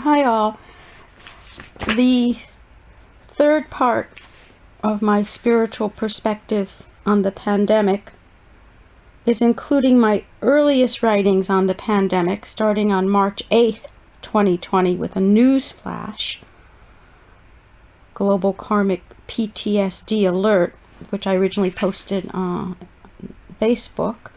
Hi all. The third part of my spiritual perspectives on the pandemic is including my earliest writings on the pandemic starting on March 8th, 2020 with a news flash, Global Karmic PTSD alert, which I originally posted on Facebook,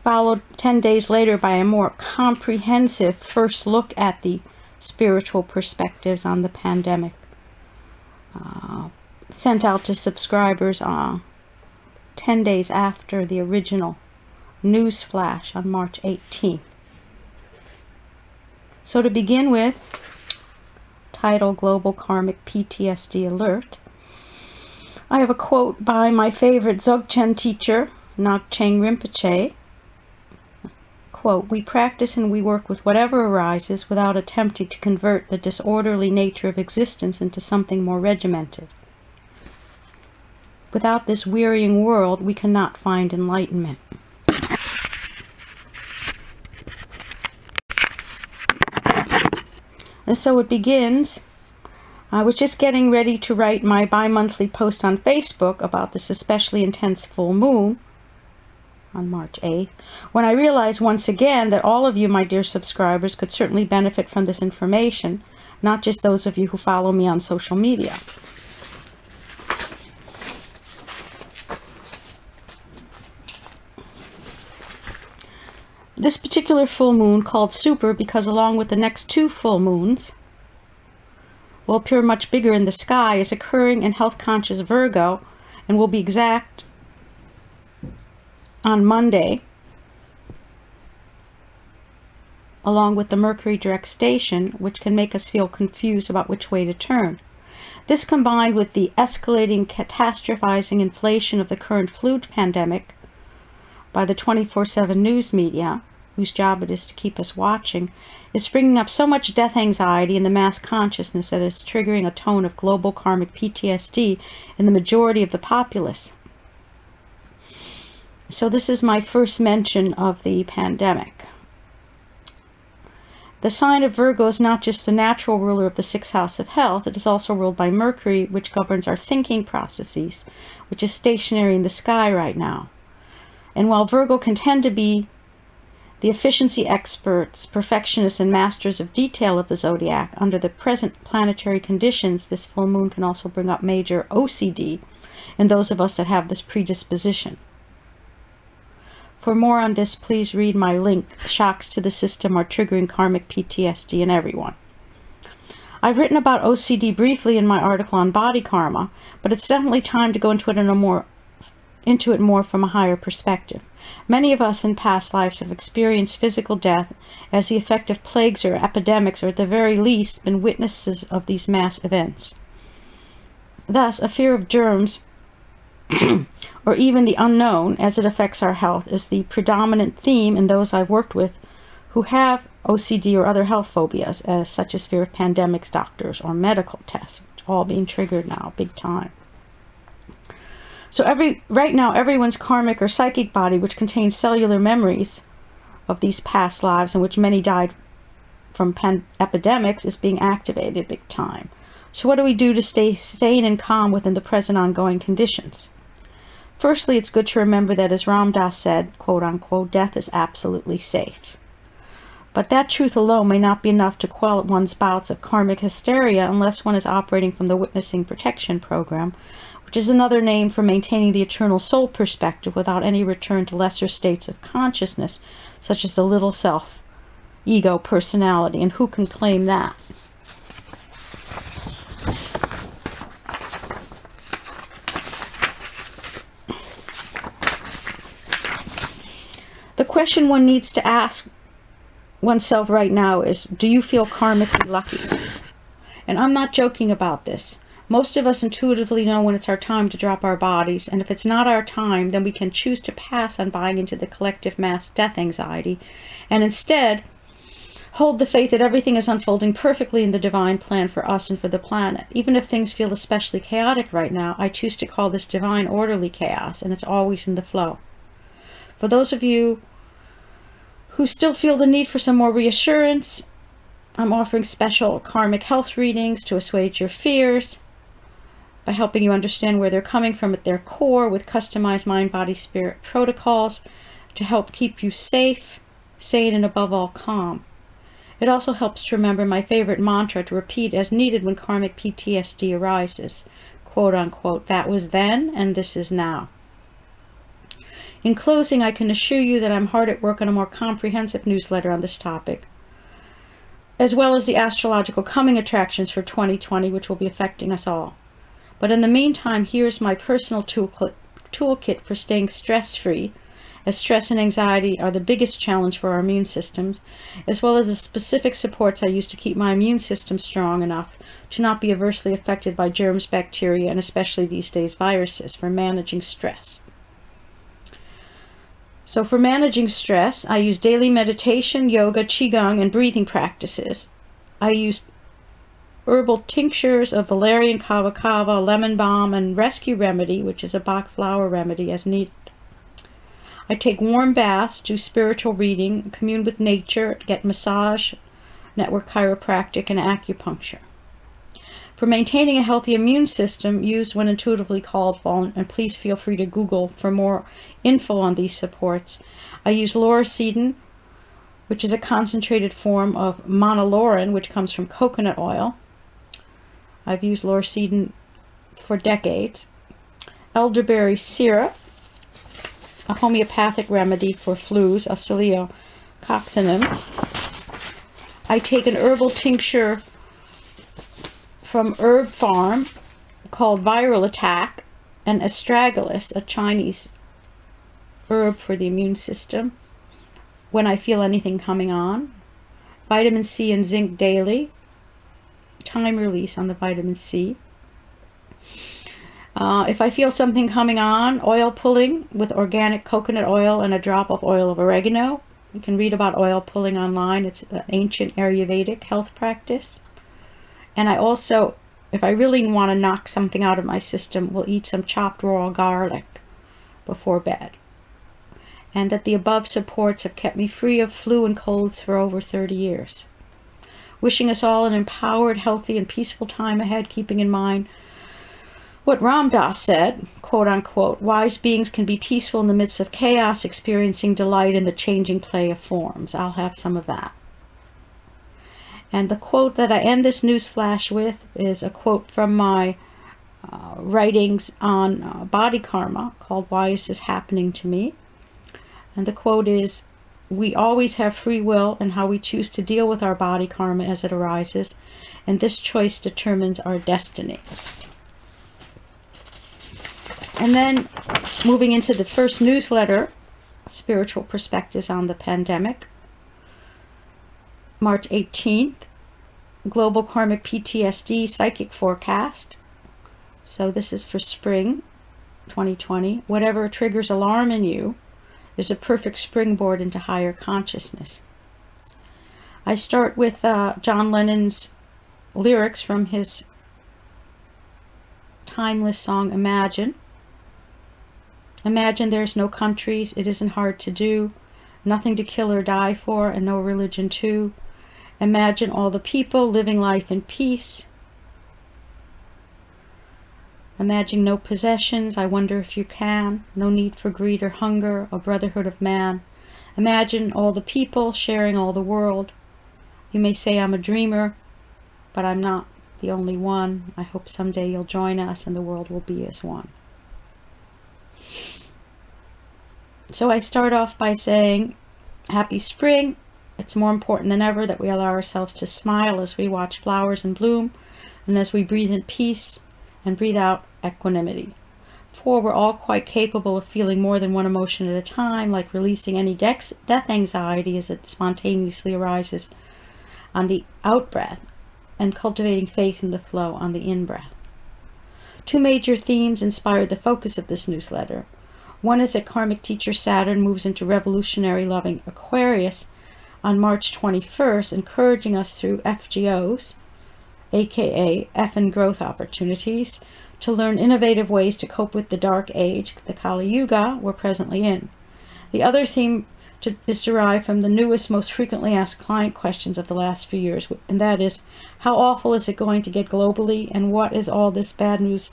followed 10 days later by a more comprehensive first look at the spiritual perspectives on the pandemic, sent out to subscribers 10 days after the original news flash on March 18th. So to begin with, title Global Karmic PTSD Alert, I have a quote by my favorite Dzogchen teacher, Ngak'chang Rinpoche. Quote, "We practice and we work with whatever arises without attempting to convert the disorderly nature of existence into something more regimented. Without this wearying world, we cannot find enlightenment." And so it begins. I was just getting ready to write my bi-monthly post on Facebook about this especially intense full moon on March 8th, when I realized once again that all of you, my dear subscribers, could certainly benefit from this information, not just those of you who follow me on social media. This particular full moon, called Super because along with the next two full moons will appear much bigger in the sky, is occurring in health-conscious Virgo and will be exact on Monday, along with the Mercury direct station, which can make us feel confused about which way to turn. This, combined with the escalating, catastrophizing inflation of the current flu pandemic by the 24/7 news media, whose job it is to keep us watching, is bringing up so much death anxiety in the mass consciousness that is triggering a tone of global karmic PTSD in the majority of the populace. So this is my first mention of the pandemic. The sign of Virgo is not just the natural ruler of the sixth house of health, it is also ruled by Mercury, which governs our thinking processes, which is stationary in the sky right now. And while Virgo can tend to be the efficiency experts, perfectionists, and masters of detail of the zodiac, under the present planetary conditions, this full moon can also bring up major OCD in those of us that have this predisposition. For more on this, please read my link, Shocks to the System Are Triggering Karmic PTSD in Everyone. I've written about OCD briefly in my article on body karma, but it's definitely time to go into it more from a higher perspective. Many of us in past lives have experienced physical death as the effect of plagues or epidemics, or at the very least been witnesses of these mass events. Thus, a fear of germs or even the unknown as it affects our health is the predominant theme in those I've worked with who have OCD or other health phobias, such as fear of pandemics, doctors, or medical tests, all being triggered now big time. So right now, everyone's karmic or psychic body, which contains cellular memories of these past lives in which many died from epidemics, is being activated big time. So what do we do to stay sane and calm within the present ongoing conditions? Firstly, it's good to remember that, as Ram Dass said, quote unquote, death is absolutely safe. But that truth alone may not be enough to quell one's bouts of karmic hysteria unless one is operating from the Witnessing Protection Program, which is another name for maintaining the eternal soul perspective without any return to lesser states of consciousness, such as the little self, ego, personality, and who can claim that? The question one needs to ask oneself right now is, do you feel karmically lucky? And I'm not joking about this. Most of us intuitively know when it's our time to drop our bodies, and if it's not our time, then we can choose to pass on buying into the collective mass death anxiety, and instead hold the faith that everything is unfolding perfectly in the divine plan for us and for the planet. Even if things feel especially chaotic right now, I choose to call this divine orderly chaos, and it's always in the flow. For those of you who still feel the need for some more reassurance, I'm offering special karmic health readings to assuage your fears by helping you understand where they're coming from at their core with customized mind, body, spirit protocols to help keep you safe, sane, and above all calm. It also helps to remember my favorite mantra to repeat as needed when karmic PTSD arises. Quote unquote, that was then and this is now. In closing, I can assure you that I'm hard at work on a more comprehensive newsletter on this topic, as well as the astrological coming attractions for 2020, which will be affecting us all. But in the meantime, here's my personal toolkit for staying stress-free, as stress and anxiety are the biggest challenge for our immune systems, as well as the specific supports I use to keep my immune system strong enough to not be adversely affected by germs, bacteria, and especially these days viruses for managing stress. So for managing stress, I use daily meditation, yoga, qigong, and breathing practices. I use herbal tinctures of valerian, kava kava, lemon balm, and rescue remedy, which is a Bach flower remedy, as needed. I take warm baths, do spiritual reading, commune with nature, get massage, network chiropractic, and acupuncture. For maintaining a healthy immune system, use when intuitively called for, and please feel free to Google for more info on these supports. I use lauricidin, which is a concentrated form of monolaurin, which comes from coconut oil. I've used lauricidin for decades. Elderberry syrup, a homeopathic remedy for flus, Acilio coccinum. I take an herbal tincture from Herb Farm called Viral Attack, and astragalus, a Chinese herb for the immune system, when I feel anything coming on. Vitamin C and zinc daily. Time release on the vitamin C. If I feel something coming on, oil pulling with organic coconut oil and a drop of oil of oregano. You can read about oil pulling online. It's an ancient Ayurvedic health practice. And I also, if I really want to knock something out of my system, will eat some chopped raw garlic before bed. And that the above supports have kept me free of flu and colds for over 30 years. Wishing us all an empowered, healthy, and peaceful time ahead, keeping in mind what Ram Dass said, quote unquote, wise beings can be peaceful in the midst of chaos, experiencing delight in the changing play of forms. I'll have some of that. And the quote that I end this news flash with is a quote from my writings on body karma called Why Is This Happening to Me? And the quote is, we always have free will in how we choose to deal with our body karma as it arises, and this choice determines our destiny. And then moving into the first newsletter, Spiritual Perspectives on the Pandemic, March 18th, Global Karmic PTSD Psychic Forecast. So this is for spring 2020. Whatever triggers alarm in you is a perfect springboard into higher consciousness. I start with John Lennon's lyrics from his timeless song, Imagine. Imagine there's no countries, it isn't hard to do, nothing to kill or die for, and no religion too. Imagine all the people living life in peace. Imagine no possessions, I wonder if you can, no need for greed or hunger, a brotherhood of man. Imagine all the people sharing all the world. You may say I'm a dreamer, but I'm not the only one. I hope someday you'll join us and the world will be as one. So I start off by saying, happy spring. It's more important than ever that we allow ourselves to smile as we watch flowers in bloom and as we breathe in peace and breathe out equanimity. For we're all quite capable of feeling more than one emotion at a time, like releasing any death anxiety as it spontaneously arises on the out-breath and cultivating faith in the flow on the in-breath. Two major themes inspired the focus of this newsletter. One is that karmic teacher Saturn moves into revolutionary loving Aquarius on March 21st, encouraging us through FGOs, aka F and growth opportunities, to learn innovative ways to cope with the dark age, the Kali Yuga, we're presently in. The other theme is derived from the newest, most frequently asked client questions of the last few years, and that is, how awful is it going to get globally, and what is all this bad news?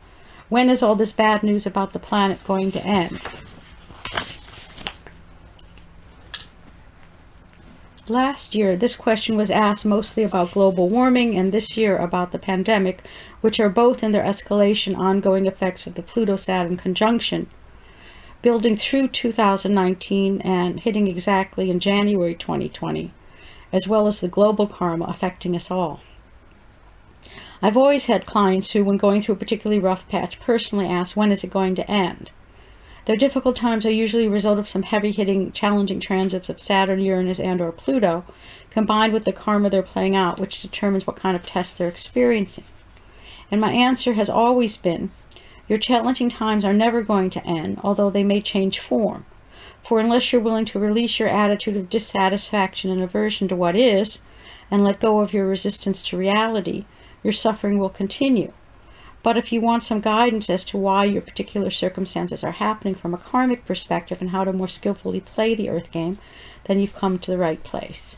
When is all this bad news about the planet going to end? Last year, this question was asked mostly about global warming, and this year about the pandemic, which are both in their escalation ongoing effects of the Pluto-Saturn conjunction, building through 2019 and hitting exactly in January 2020, as well as the global karma affecting us all. I've always had clients who, when going through a particularly rough patch, personally ask, when is it going to end? Their difficult times are usually a result of some heavy-hitting, challenging transits of Saturn, Uranus, and or Pluto, combined with the karma they're playing out, which determines what kind of test they're experiencing. And my answer has always been, your challenging times are never going to end, although they may change form. For unless you're willing to release your attitude of dissatisfaction and aversion to what is, and let go of your resistance to reality, your suffering will continue. But if you want some guidance as to why your particular circumstances are happening from a karmic perspective and how to more skillfully play the earth game, then you've come to the right place.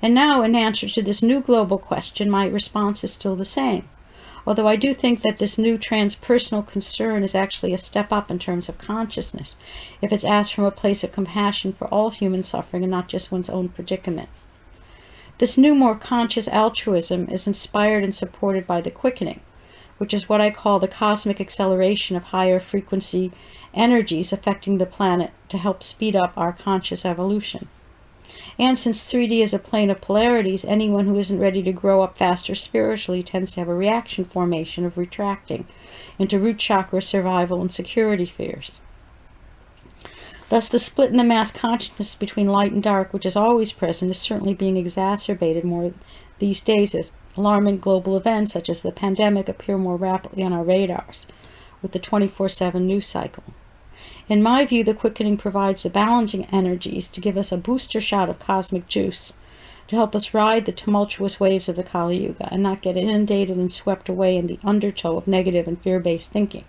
And now, in answer to this new global question, my response is still the same. Although I do think that this new transpersonal concern is actually a step up in terms of consciousness, if it's asked from a place of compassion for all human suffering and not just one's own predicament. This new, more conscious altruism is inspired and supported by the quickening, which is what I call the cosmic acceleration of higher frequency energies affecting the planet to help speed up our conscious evolution. And since 3D is a plane of polarities, anyone who isn't ready to grow up faster spiritually tends to have a reaction formation of retracting into root chakra survival and security fears. Thus, the split in the mass consciousness between light and dark, which is always present, is certainly being exacerbated more these days as alarming global events such as the pandemic appear more rapidly on our radars with the 24/7 news cycle. In my view, the quickening provides the balancing energies to give us a booster shot of cosmic juice to help us ride the tumultuous waves of the Kali Yuga and not get inundated and swept away in the undertow of negative and fear-based thinking.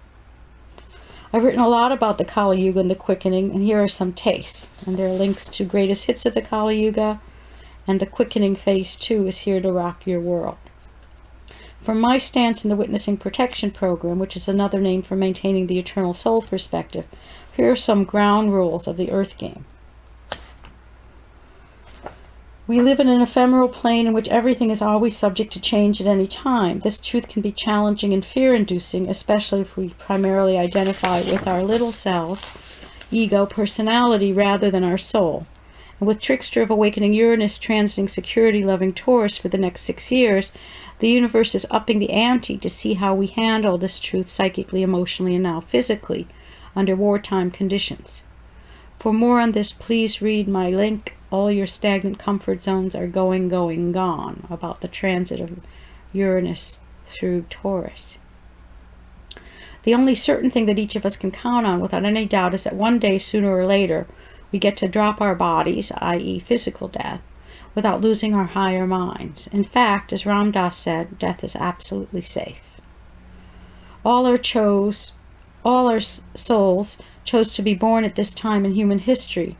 I've written a lot about the Kali Yuga and the quickening, and here are some tastes. And there are links to greatest hits of the Kali Yuga, and the quickening phase 2 is here to rock your world. From my stance in the Witnessing Protection Program, which is another name for maintaining the eternal soul perspective, here are some ground rules of the earth game. We live in an ephemeral plane in which everything is always subject to change at any time. This truth can be challenging and fear-inducing, especially if we primarily identify with our little selves, ego, personality, rather than our soul. And with trickster of awakening Uranus transiting security-loving Taurus for the next 6 years, the universe is upping the ante to see how we handle this truth psychically, emotionally, and now physically under wartime conditions. For more on this, please read my link, All Your Stagnant Comfort Zones Are Going, Gone, about the transit of Uranus through Taurus. The only certain thing that each of us can count on without any doubt is that one day, sooner or later, we get to drop our bodies, i.e. physical death, without losing our higher minds. In fact, as Ram Dass said, death is absolutely safe. All our souls chose to be born at this time in human history,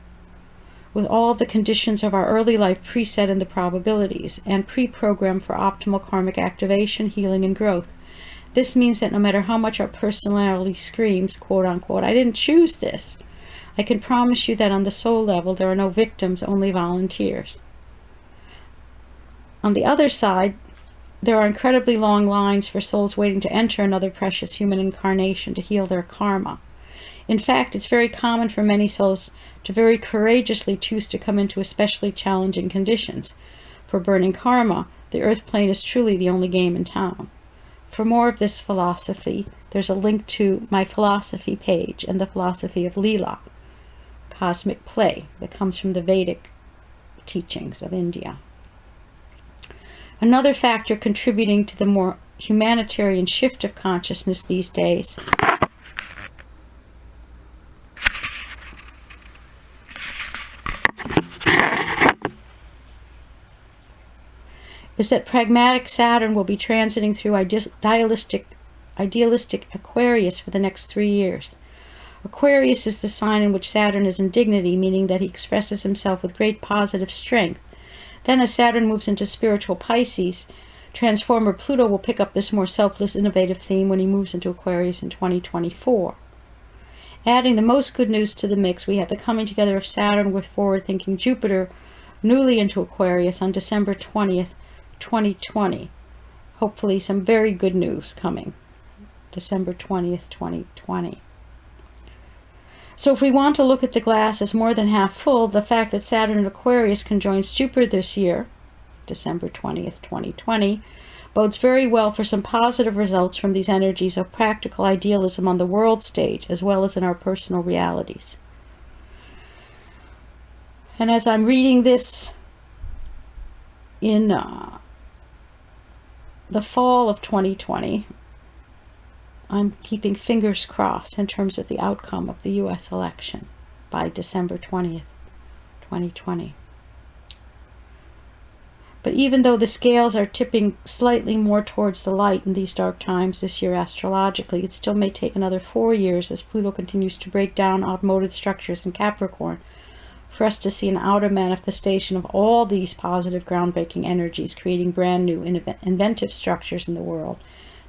with all the conditions of our early life preset in the probabilities, and pre-programmed for optimal karmic activation, healing, and growth. This means that no matter how much our personality screams, quote-unquote, I didn't choose this, I can promise you that on the soul level there are no victims, only volunteers. On the other side, there are incredibly long lines for souls waiting to enter another precious human incarnation to heal their karma. In fact, it's very common for many souls to very courageously choose to come into especially challenging conditions. For burning karma, the earth plane is truly the only game in town. For more of this philosophy, there's a link to my philosophy page and the philosophy of Leela, cosmic play, that comes from the Vedic teachings of India. Another factor contributing to the more humanitarian shift of consciousness these days is that pragmatic Saturn will be transiting through idealistic Aquarius for the next 3 years. Aquarius is the sign in which Saturn is in dignity, meaning that he expresses himself with great positive strength. Then as Saturn moves into spiritual Pisces, Transformer Pluto will pick up this more selfless, innovative theme when he moves into Aquarius in 2024. Adding the most good news to the mix, we have the coming together of Saturn with forward-thinking Jupiter, newly into Aquarius on December 20th, 2020. Hopefully some very good news coming. December 20th, 2020. So if we want to look at the glass as more than half full, the fact that Saturn in Aquarius conjoins Jupiter this year, December 20th, 2020, bodes very well for some positive results from these energies of practical idealism on the world stage, as well as in our personal realities. And as I'm reading this in the fall of 2020, I'm keeping fingers crossed in terms of the outcome of the U.S. election by December 20th, 2020. But even though the scales are tipping slightly more towards the light in these dark times this year astrologically, it still may take another 4 years as Pluto continues to break down outmoded structures in Capricorn for us to see an outer manifestation of all these positive groundbreaking energies creating brand new inventive structures in the world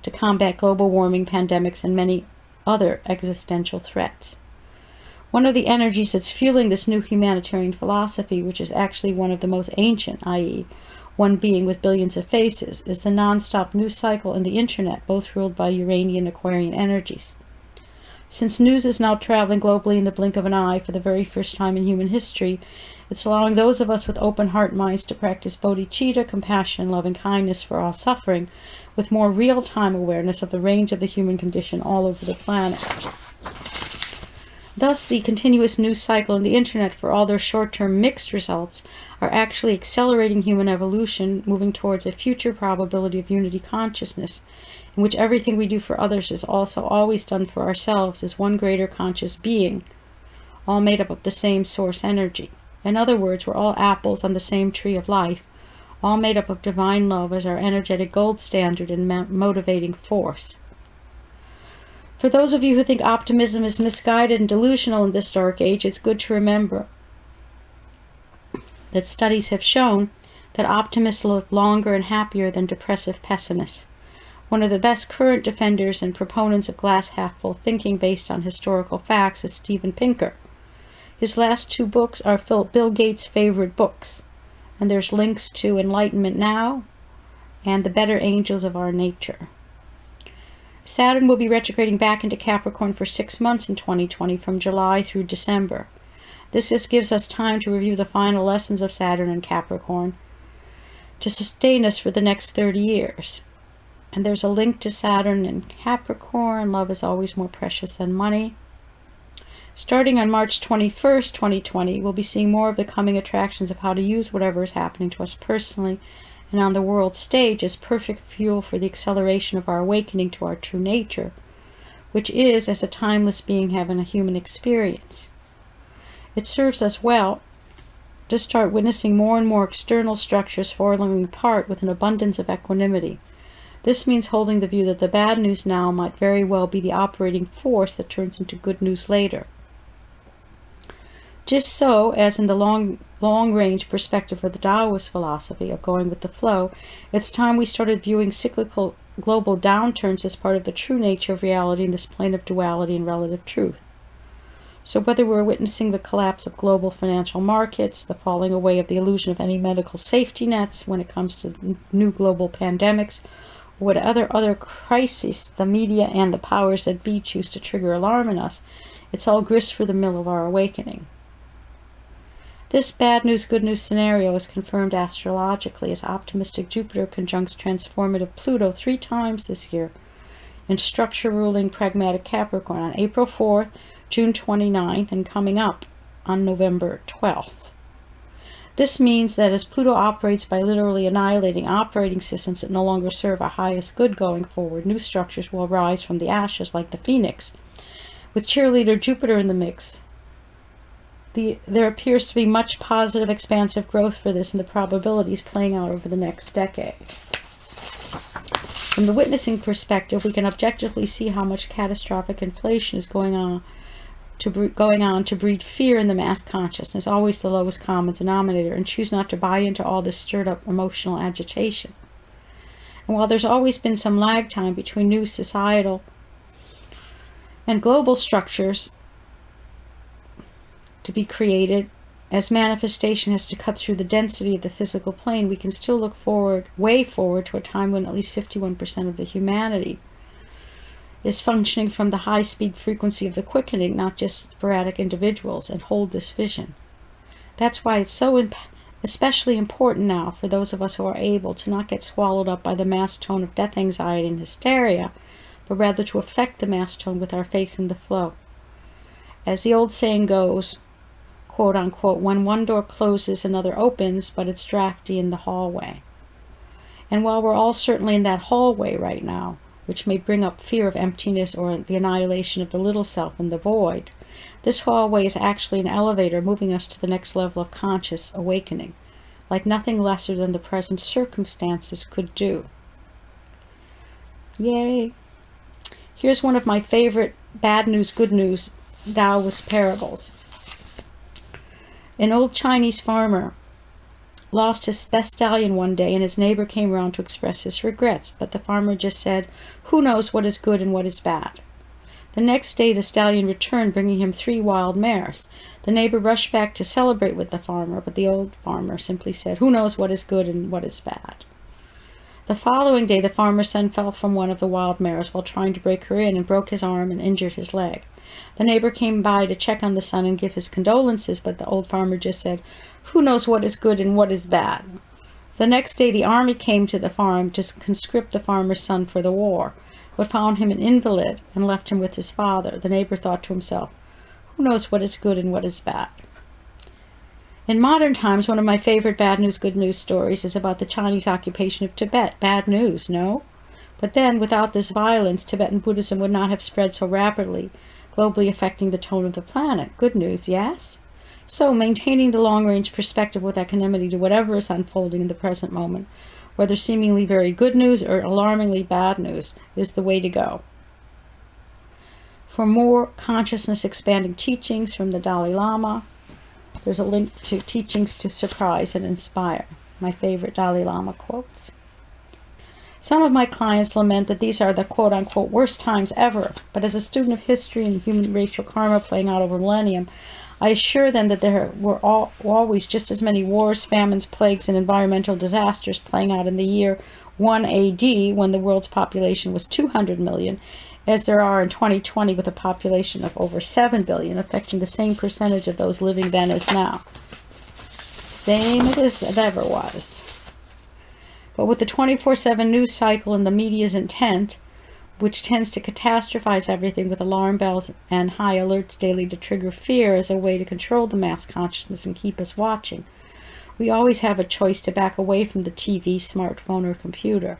to combat global warming, pandemics, and many other existential threats. One of the energies that's fueling this new humanitarian philosophy, which is actually one of the most ancient, i.e., one being with billions of faces, is the non-stop news cycle and the internet, both ruled by Uranian Aquarian energies. Since news is now traveling globally in the blink of an eye for the very first time in human history, it's allowing those of us with open heart minds to practice bodhicitta, compassion, and loving kindness for all suffering, with more real-time awareness of the range of the human condition all over the planet. Thus, the continuous news cycle and the internet, for all their short-term mixed results, are actually accelerating human evolution, moving towards a future probability of unity consciousness, in which everything we do for others is also always done for ourselves as one greater conscious being, all made up of the same source energy. In other words, we're all apples on the same tree of life, all made up of divine love as our energetic gold standard and motivating force. For those of you who think optimism is misguided and delusional in this dark age, it's good to remember that studies have shown that optimists live longer and happier than depressive pessimists. One of the best current defenders and proponents of glass-half-full thinking based on historical facts is Steven Pinker. His last 2 books are Bill Gates' favorite books, and there's links to Enlightenment Now and The Better Angels of Our Nature. Saturn will be retrograding back into Capricorn for 6 months in 2020 from July through December. This just gives us time to review the final lessons of Saturn and Capricorn to sustain us for the next 30 years. And there's a link to Saturn and Capricorn. Love is always more precious than money. Starting on March 21st, 2020, we'll be seeing more of the coming attractions of how to use whatever is happening to us personally and on the world stage as perfect fuel for the acceleration of our awakening to our true nature, which is as a timeless being having a human experience. It serves us well to start witnessing more and more external structures falling apart with an abundance of equanimity. This means holding the view that the bad news now might very well be the operating force that turns into good news later. Just so, as in the long-range perspective of the Taoist philosophy of going with the flow, it's time we started viewing cyclical global downturns as part of the true nature of reality in this plane of duality and relative truth. So whether we're witnessing the collapse of global financial markets, the falling away of the illusion of any medical safety nets when it comes to new global pandemics, or whatever other crises the media and the powers that be choose to trigger alarm in us, it's all grist for the mill of our awakening. This bad news, good news scenario is confirmed astrologically as optimistic Jupiter conjuncts transformative Pluto 3 times this year in structure-ruling pragmatic Capricorn on April 4th, June 29th, and coming up on November 12th. This means that as Pluto operates by literally annihilating operating systems that no longer serve our highest good going forward, new structures will rise from the ashes like the phoenix. With cheerleader Jupiter in the mix, there appears to be much positive expansive growth for this, and the probabilities playing out over the next decade. From the witnessing perspective, we can objectively see how much catastrophic inflation is going on going on to breed fear in the mass consciousness, always the lowest common denominator, and choose not to buy into all this stirred up emotional agitation. And while there's always been some lag time between new societal and global structures to be created, as manifestation has to cut through the density of the physical plane, we can still look forward, way forward, to a time when at least 51% of the humanity is functioning from the high-speed frequency of the quickening, not just sporadic individuals, and hold this vision. That's why it's so especially important now for those of us who are able to not get swallowed up by the mass tone of death anxiety and hysteria, but rather to affect the mass tone with our faith in the flow. As the old saying goes, quote unquote, when one door closes, another opens, but it's drafty in the hallway. And while we're all certainly in that hallway right now, which may bring up fear of emptiness or the annihilation of the little self in the void, this hallway is actually an elevator moving us to the next level of conscious awakening, like nothing lesser than the present circumstances could do. Yay! Here's one of my favorite bad news, good news Taoist parables. An old Chinese farmer lost his best stallion one day, and his neighbor came around to express his regrets, but the farmer just said, "Who knows what is good and what is bad?" The next day the stallion returned, bringing him 3 wild mares. The neighbor rushed back to celebrate with the farmer, but the old farmer simply said, "Who knows what is good and what is bad?" The following day the farmer's son fell from one of the wild mares while trying to break her in and broke his arm and injured his leg. The neighbor came by to check on the son and give his condolences, but the old farmer just said, "Who knows what is good and what is bad?" The next day the army came to the farm to conscript the farmer's son for the war, but found him an invalid and left him with his father. The neighbor thought to himself, "Who knows what is good and what is bad?" In modern times, one of my favorite bad news, good news stories is about the Chinese occupation of Tibet. Bad news, no? But then, without this violence, Tibetan Buddhism would not have spread so rapidly, globally affecting the tone of the planet. Good news, yes? So, maintaining the long-range perspective with equanimity to whatever is unfolding in the present moment, whether seemingly very good news or alarmingly bad news, is the way to go. For more consciousness-expanding teachings from the Dalai Lama, there's a link to Teachings to Surprise and Inspire, my favorite Dalai Lama quotes. Some of my clients lament that these are the quote-unquote worst times ever, but as a student of history and human racial karma playing out over millennium, I assure them that there were always just as many wars, famines, plagues, and environmental disasters playing out in the year 1 AD, when the world's population was 200 million, as there are in 2020 with a population of over 7 billion, affecting the same percentage of those living then as now. Same as it ever was. But with the 24/7 news cycle and the media's intent, which tends to catastrophize everything with alarm bells and high alerts daily to trigger fear as a way to control the mass consciousness and keep us watching, we always have a choice to back away from the TV, smartphone, or computer.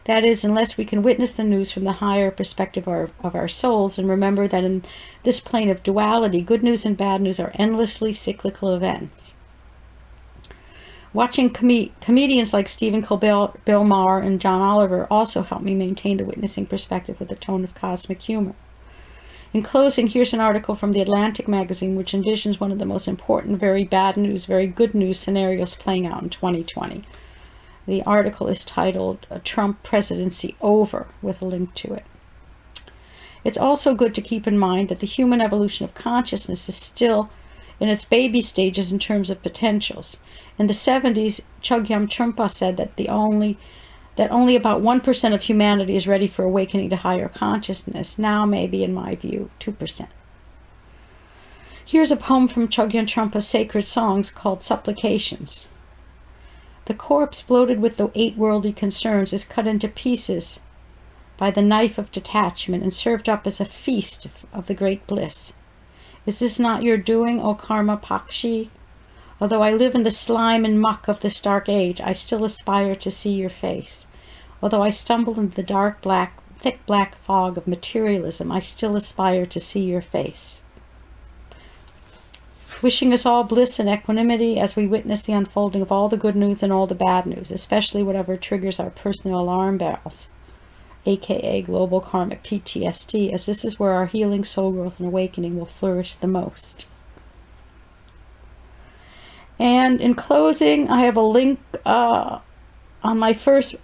That is, unless we can witness the news from the higher perspective of our souls and remember that in this plane of duality, good news and bad news are endlessly cyclical events. Watching comedians like Stephen Colbert, Bill Maher, and John Oliver also helped me maintain the witnessing perspective with a tone of cosmic humor. In closing, here's an article from The Atlantic magazine which envisions one of the most important very bad news, very good news scenarios playing out in 2020. The article is titled Trump Presidency Over, with a link to it. It's also good to keep in mind that the human evolution of consciousness is still in its baby stages in terms of potentials. In the 70s, Ngak'chang Rinpoche said that only about 1% of humanity is ready for awakening to higher consciousness. Now, maybe, in my view, 2%. Here's a poem from Ngak'chang Rinpoche's sacred songs called Supplications. The corpse bloated with the 8 worldly concerns is cut into pieces by the knife of detachment and served up as a feast of the great bliss. Is this not your doing, O Karma Pakshi? Although I live in the slime and muck of this dark age, I still aspire to see your face. Although I stumble into the thick black fog of materialism, I still aspire to see your face. Wishing us all bliss and equanimity as we witness the unfolding of all the good news and all the bad news, especially whatever triggers our personal alarm bells. aka global karmic PTSD, as this is where our healing, soul growth, and awakening will flourish the most. And in closing, I have a link on my first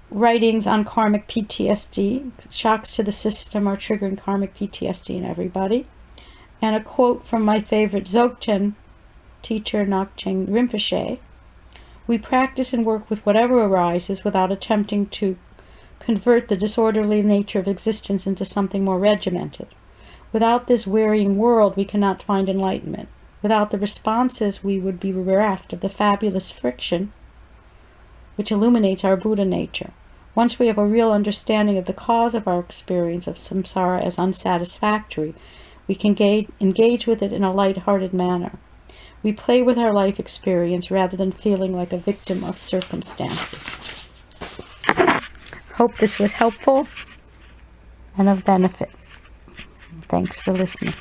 writings on karmic PTSD. Shocks to the system are triggering karmic PTSD in everybody. And a quote from my favorite Dzogchen teacher, Ngak'chang Rinpoche. We practice and work with whatever arises without attempting to convert the disorderly nature of existence into something more regimented. Without this wearying world, we cannot find enlightenment. Without the responses, we would be bereft of the fabulous friction which illuminates our Buddha nature. Once we have a real understanding of the cause of our experience of samsara as unsatisfactory, we can engage with it in a light-hearted manner. We play with our life experience rather than feeling like a victim of circumstances. Hope this was helpful and of benefit. Thanks for listening.